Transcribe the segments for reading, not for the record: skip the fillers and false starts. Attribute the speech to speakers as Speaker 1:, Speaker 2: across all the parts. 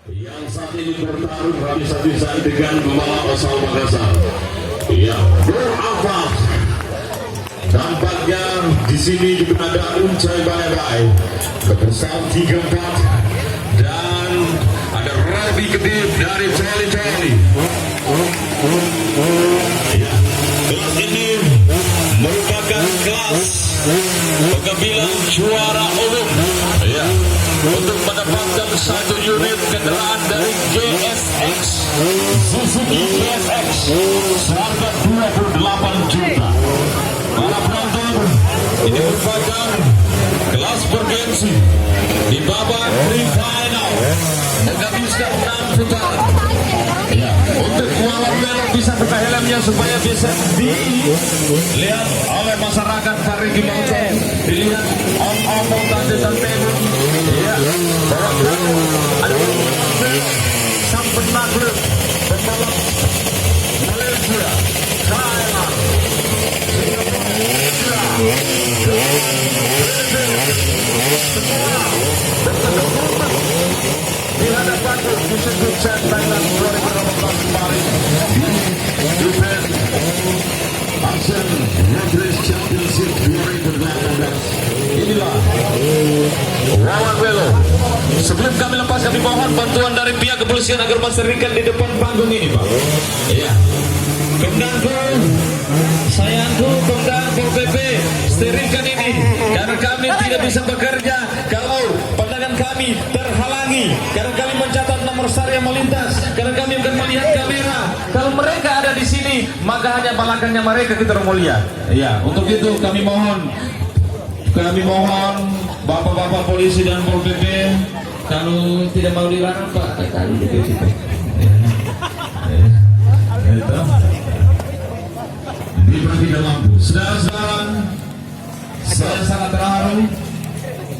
Speaker 1: yang saat ini bertarung habis-habisan dengan pembalap asal Makassar. Ya, Nur Alfat. Tampaknya di sini juga ada Uncai Bye-Bye bersama 34 dan ada Rabi Kedip dari Charlie. Ya, kelas ini merupakan kelas pengambilan juara umum. Ya, untuk mendapatkan satu unit kendaraan dari GSX Suzuki GSX seharga 28 juta. Para penonton, ini merupakan kelas bergensi di babak pre-final menghabiskan 6 putaran. Ya, untuk pembalap belok bisa buka helmnya supaya bisa dilihat oleh masyarakat Parigi Mountain, dilihat om-om tante-tante. Ya, ada sampai maghrib pembalap Malaysia, Thailand, di hadapan disebut Thailand 2018 kemarin di event Asian Road Race Championship 2018. Inilah Wawan Welo. Sebelum kami lepas, kami mohon bantuan dari pihak kepolisian agar menseringkan di depan panggung ini, Pak. Iya. Pemdangku, sayangku, pemdangku PP, seringkan ini karena kami tidak bisa bekerja kalau pandangan kami terhalangi, karena kami mencatat nomor sari yang melintas, karena kami bukan melihat kamera. Kalau mereka ada di sini, maka hanya belakangnya mereka kita mulia. Iya, untuk itu kami mohon bapak-bapak polisi dan Pol PP, kalau tidak mau dilarang Pak, kali gitu. Tidak lampu. Saudara-saudara, saya sangat terharu.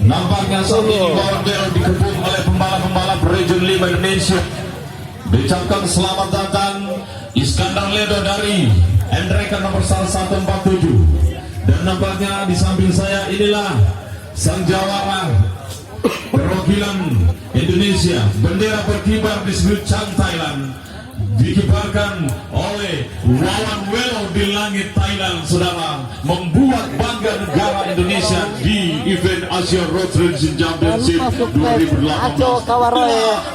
Speaker 1: Nampaknya saat ini Wawan Welo dikepung oleh pembalap-pembalap Region 5 Indonesia. Diucapkan selamat datang Iskandar Ledo dari Endreka nomor 1147. Dan nampaknya di samping saya inilah sang jawara perwakilan Indonesia. Bendera berkibar di seluruh Chang Thailand, dikibarkan oleh Wawan Welo di langit Thailand, saudara, membuat bangga negara Indonesia di event Asia Road Racing Championship 2018.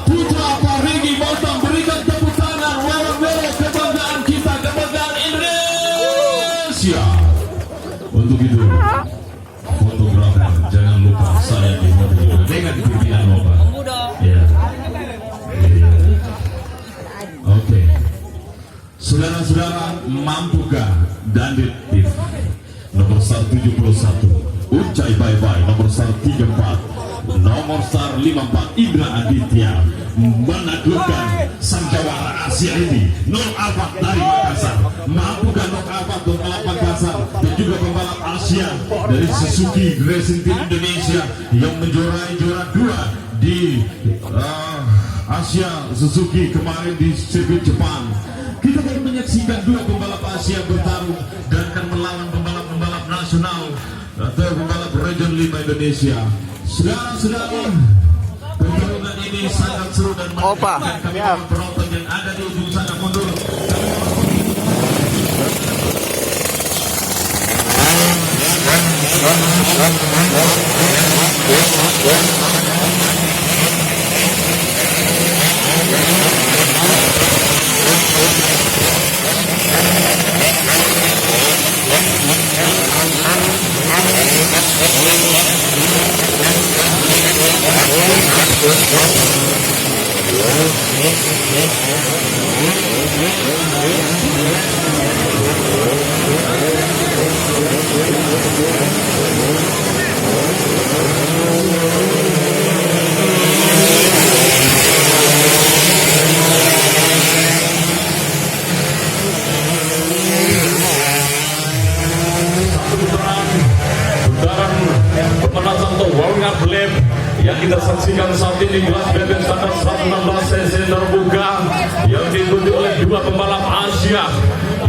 Speaker 1: Putra Parigi Mountain, berikan tepuk tangan Wawan Welo, kebanggaan kita, kebanggaan Indonesia. Untuk itu, fotografer jangan lupa saya di mobil dengan pimpinan Bapak. Ya. Oke, saudara-saudara, mampukah Dandit Tif nomor 171, Uncai Bye-Bye nomor 134, nomor 54 Indra Aditya menaklukkan sang jawara Asia ini Nur Alfat dari Makassar? Mampukah Nur Alfat pembalap Makassar dan juga pembalap Asia dari Suzuki Racing Team Indonesia yang menjuarai juara 2 di Asia Suzuki kemarin di sirkuit Jepang? Kita akan menyaksikan dua pembalap Asia bertarung dan akan melawan pembalap-pembalap nasional atau pembalap Region 5 Indonesia. Saudara-saudara, pertarungan ini sangat seru dan menyenangkan. Kami penonton yang ada di ujung sana mundur. Pemanasan untuk warming up lap yang kita saksikan saat ini, kelas BBM standar 116 cc terbuka yang diikuti oleh dua pembalap Asia,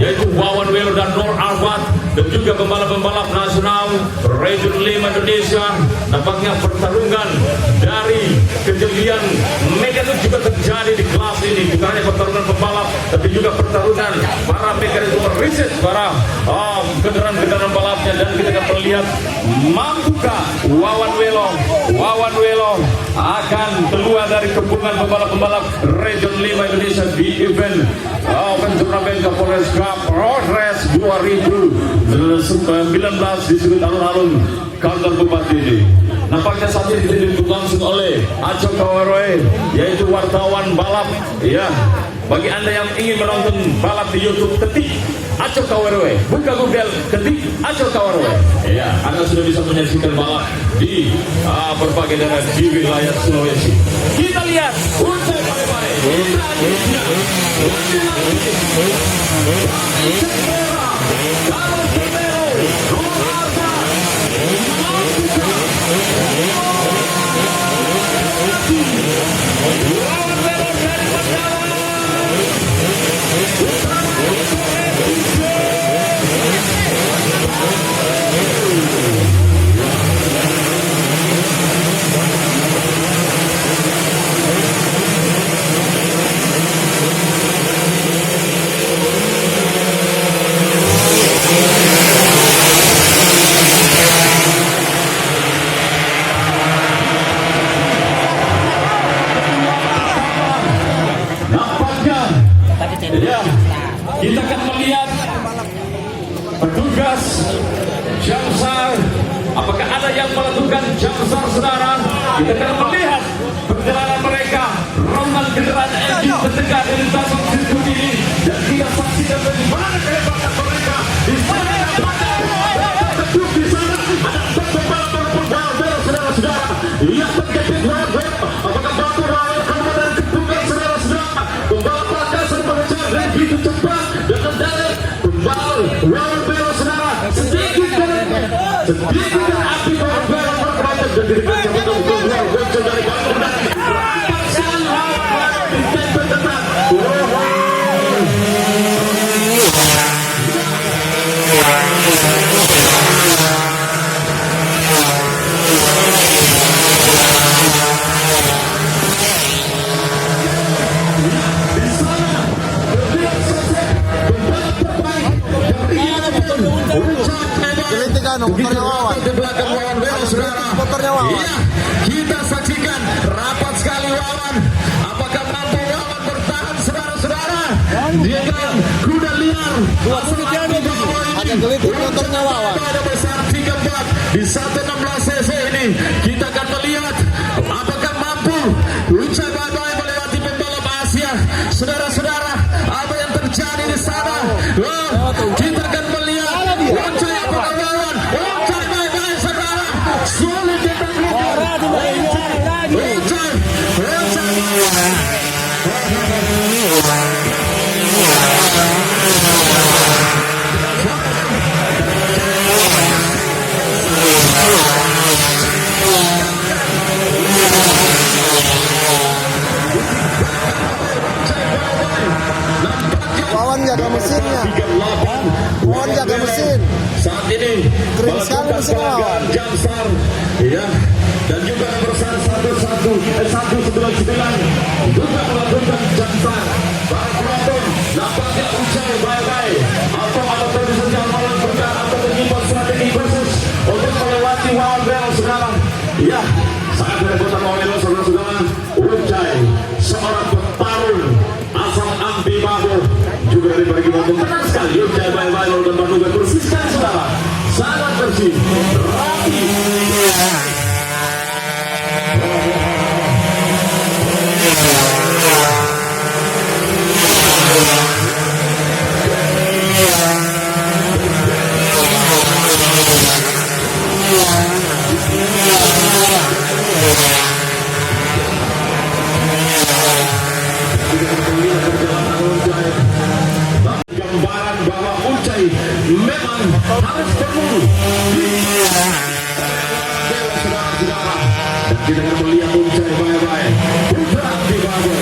Speaker 1: yaitu Wawan Welo dan Nur Alfat, dan juga pembalap-pembalap nasional Region 5 Indonesia. Nampaknya pertarungan dari kejelian medan juga terjadi mekanisme riset para kendaraan balapnya, dan kita akan melihat mampukah Wawan Welong akan keluar dari kepungan pembalap-pembalap Region 5 Indonesia di event turnamen Kapolres Cup Progress 2019 di sudut alun-alun kantor bupati ini. Nampaknya saat ini ditunjuk langsung oleh Aco Kawaroe, yaitu wartawan balap. Ya, bagi Anda yang ingin menonton balap di YouTube, ketik Aco Kawaroe, buka Google, ketik Aco Kawaroe. Ya, Anda sudah bisa menyaksikan balap di berbagai daerah di wilayah Sulawesi. Kita lihat Ucai Baik-Baik. Ya, kita akan melihat petugas Jamsar. Apakah ada yang melakukan Jamsar, saudara? Kita akan melihat perjalanan mereka, rombongan kendaraan engine bertegak di lintasan sirkuit ini, dan kita saksikan bagaimana kehebatan mereka. Di sana ada saudara-saudara yang terjepit wabah. Apakah batu rawat kemudian kepungan, saudara-saudara? Pembalap Makassar mengejar begitu cepat dengan dalil pembalap Wawan Welong, saudara. Sedikit api Wawan Welong berkelanjut dan dirikan untuk muncul dari batu dan rapat sekali Wawan di tempat tetap.
Speaker 2: Motornya Wawan.
Speaker 1: Di belakang Wawan Welong, saudara.
Speaker 2: Motornya Wawan.
Speaker 1: Iya, kita saksikan rapat sekali Wawan. Apakah mampu Wawan bertahan, saudara-saudara? Dia kan kuda liar.
Speaker 2: Agak gelitik motornya Wawan.
Speaker 1: Ada besar 34 di 116 cc ini. Kita akan melihat apakah mampu Ucai Baik-Baik melewati pembalap Asia. Saudara-saudara, apa yang terjadi di sana? Kita akan melihat Ucai apakah Wawan. Ucai Baik-Baik, saudara. Sulit kita lihat. Ucai.
Speaker 2: Wawan jaga mesinnya. Wawan jaga mesin.
Speaker 1: Saat ini
Speaker 2: Keren sekali mesin Wawan.
Speaker 1: Jamsar, ya, dan juga bersama 199 juga melakukan Jamsar. Para penonton nampaknya Ucai Baik-Baik atau ada produser yang melakukan atau menyimpan strategi khusus untuk melewati Wawan Welong, saudara. Ya, sangat berebutan Wawan Welong, saudara-saudara. Ucai, seorang petarung asal Ampi Bago, juga dari bagi motor tenang sekali. Ucai Baik-Baik dan Bandung bersih sekali, saudara. Sangat bersih, rapi. Gambaran bahwa Ucai memang harus perlu saudara-saudara. Kita akan melihat Ucai Baik-Baik putra di Bago.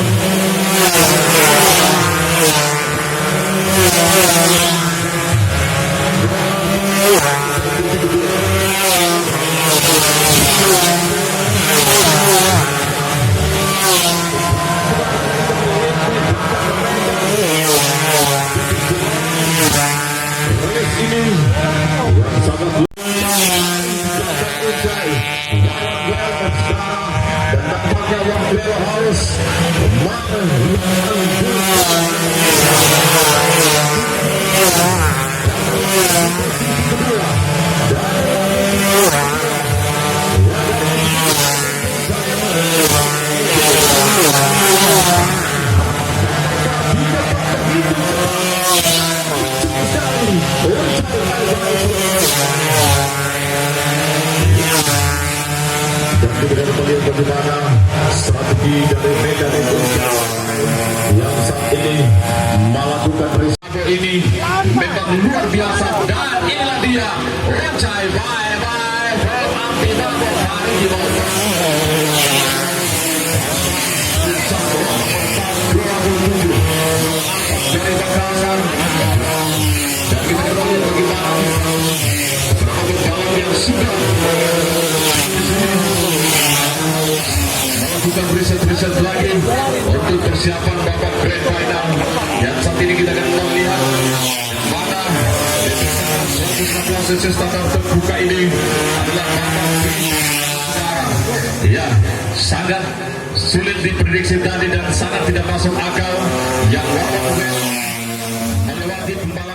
Speaker 1: Dan kita melihat bagaimana strategi dari Medan Indonesia yang saat ini melakukan risiko ini memang luar biasa. Dan inilah dia Roncai bye-bye from Ampidabo hari di bawah. Dari Makassar. Dan kita melihat bagaimana yang sudah melakukan riset-riset lagi untuk persiapan babak grand final yang saat ini kita akan melihat mana 116 sesi standar terbuka ini adalah babak ya sangat sulit diprediksi tadi dan sangat tidak masuk akal yang melewati pembalap